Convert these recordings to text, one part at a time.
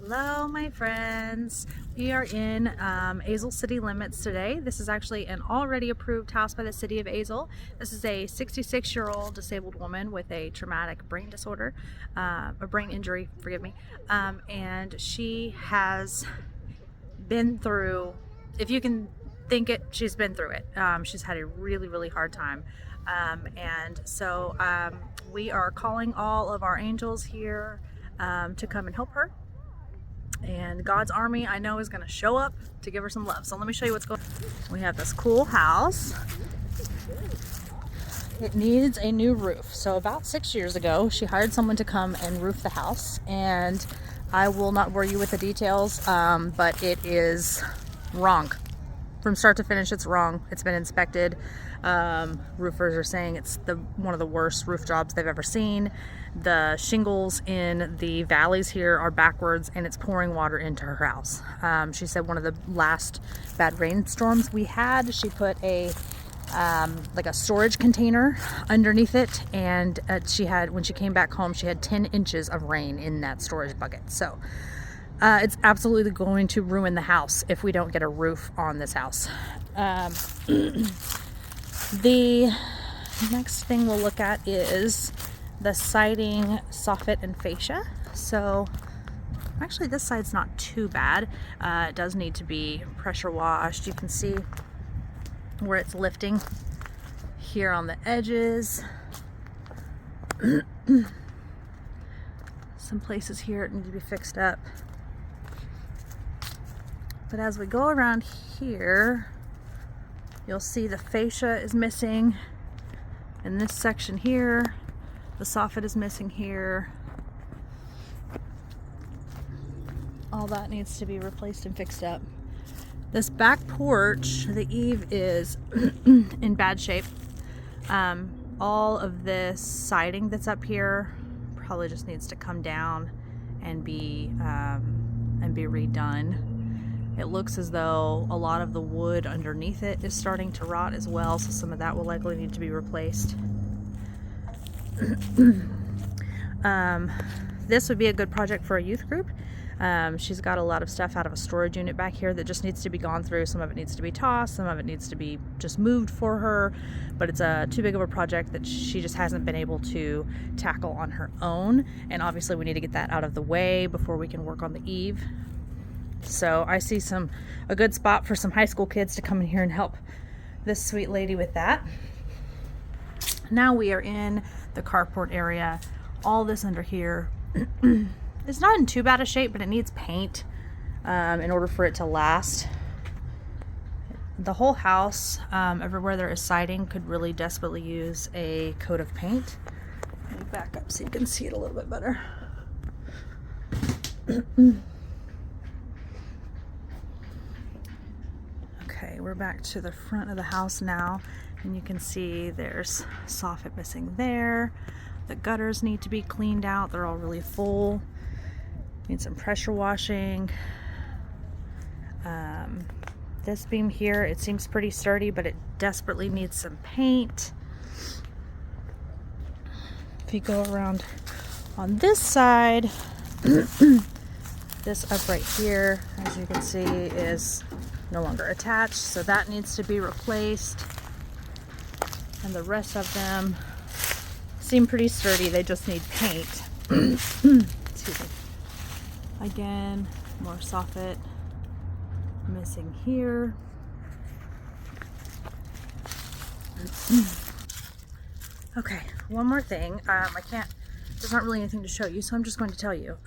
Hello my friends, we are in Azle city limits today. This is actually an already approved house by the city of Azle. This is a 66-year-old disabled woman with a traumatic brain disorder, a brain injury, forgive me, and she has been through, if you can think it, she's been through it. She's had a really hard time, and so we are calling all of our angels here to come and help her. And God's army, I know, is going to show up to give her some love. So let me show you what's going on. We have this cool house. It needs a new roof. So about 6 years ago, she hired someone to come and roof the house. And I will not bore you with the details, but it is wrong. From start to finish, it's wrong. It's been inspected. Roofers are saying it's one of the worst roof jobs they've ever seen. The shingles in the valleys here are backwards and it's pouring water into her house. She said one of the last bad rainstorms we had, she put a like a storage container underneath it, and when she came back home, she had 10 inches of rain in that storage bucket. So it's absolutely going to ruin the house if we don't get a roof on this house. The next thing we'll look at is the siding, soffit, and fascia. So actually this side's not too bad. It does need to be pressure washed. You can see where it's lifting here on the edges. Some places here it need to be fixed up. But as we go around here, you'll see the fascia is missing in this section here. The soffit is missing here. All that needs to be replaced and fixed up. This back porch, the eave is in bad shape. All of this siding that's up here probably just needs to come down and be redone. It looks as though a lot of the wood underneath it is starting to rot as well, so some of that will likely need to be replaced. This would be a good project for a youth group. She's got a lot of stuff out of a storage unit back here that just needs to be gone through. Some of it needs to be tossed, some of it needs to be just moved for her, but it's too big of a project that she just hasn't been able to tackle on her own, and obviously we need to get that out of the way before we can work on the eave. So I see a good spot for some high school kids to come in here and help this sweet lady with that. Now we are in the carport area. All this under here it's not in too bad a shape, but it needs paint in order for it to last. The whole house, everywhere there is siding, could really desperately use a coat of paint. Let me back up so you can see it a little bit better. Okay, we're back to the front of the house now, and you can see there's soffit missing there. The gutters need to be cleaned out. They're all really full. Need some pressure washing. This beam here, it seems pretty sturdy, but it desperately needs some paint. If you go around on this side, this upright here, as you can see, is no longer attached, so that needs to be replaced. And the rest of them seem pretty sturdy, they just need paint. Excuse me. Again, more soffit missing here. Okay, one more thing. There's not really anything to show you, so I'm just going to tell you.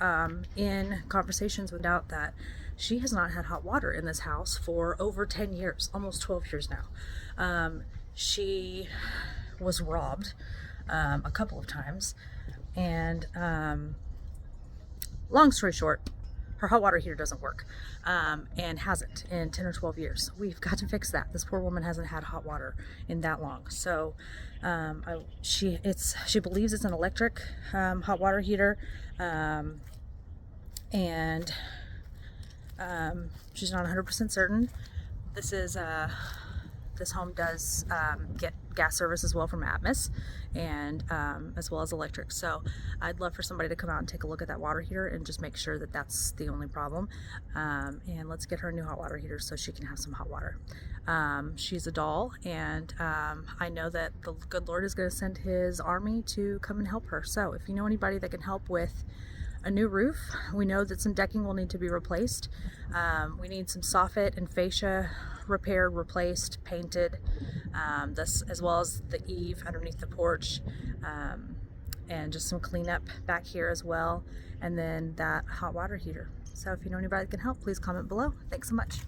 In conversations with Doubt that she has not had hot water in this house for over 10 years, almost 12 years now. She was robbed a couple of times, and long story short, her hot water heater doesn't work, and hasn't in 10 or 12 years. We've got to fix that. This poor woman hasn't had hot water in that long. So she believes it's an electric hot water heater, and she's not 100% certain. This home does get gas service as well from Atmos, and as well as electric. So I'd love for somebody to come out and take a look at that water heater and just make sure that that's the only problem. And let's get her a new hot water heater so she can have some hot water. She's a doll, and I know that the good Lord is going to send his army to come and help her. So if you know anybody that can help with a new roof, we know that some decking will need to be replaced. We need some soffit and fascia repaired, replaced, painted, this as well as the eave underneath the porch, and just some cleanup back here as well, and then that hot water heater. So if you know anybody that can help, please comment below. Thanks so much.